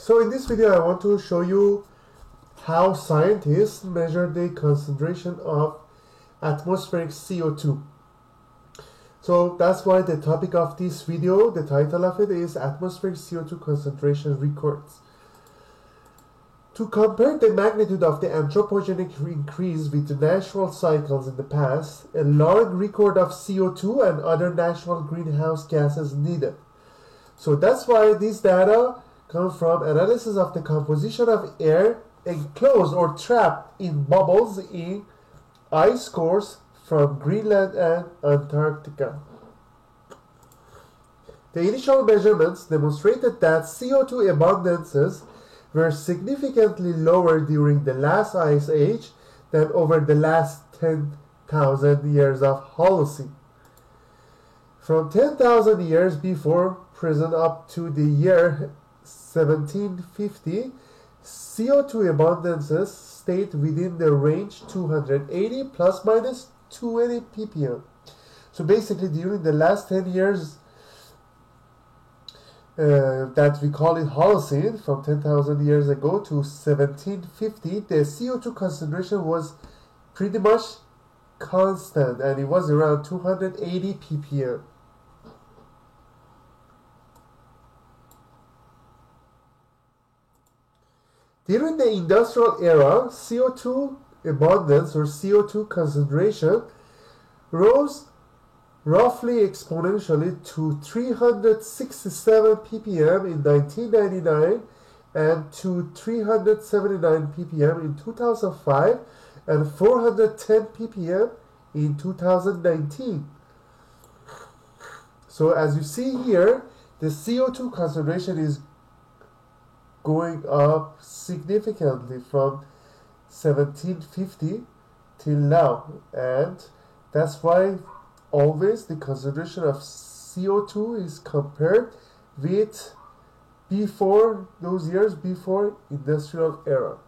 So in this video I want to show you how scientists measure the concentration of atmospheric CO2. So that's why the topic of this video, the title of it is Atmospheric CO2 Concentration Records. To compare the magnitude of the anthropogenic increase with the natural cycles in the past, a long record of CO2 and other natural greenhouse gases needed. So that's why this data come from analysis of the composition of air enclosed or trapped in bubbles in ice cores from Greenland and Antarctica. The initial measurements demonstrated that CO2 abundances were significantly lower during the last ice age than over the last 10,000 years of Holocene. From 10,000 years before present up to the year 1750, CO2 abundances stayed within the range 280 plus minus 280 ppm. So basically during the last 10 years that we call it Holocene, from 10,000 years ago to 1750, the CO2 concentration was pretty much constant and it was around 280 ppm. During the industrial era, CO2 abundance or CO2 concentration rose roughly exponentially to 367 ppm in 1999 and to 379 ppm in 2005 and 410 ppm in 2019. So as you see here, the CO2 concentration is going up significantly from 1750 till now, and that's why always the concentration of CO2 is compared with before those years before industrial era.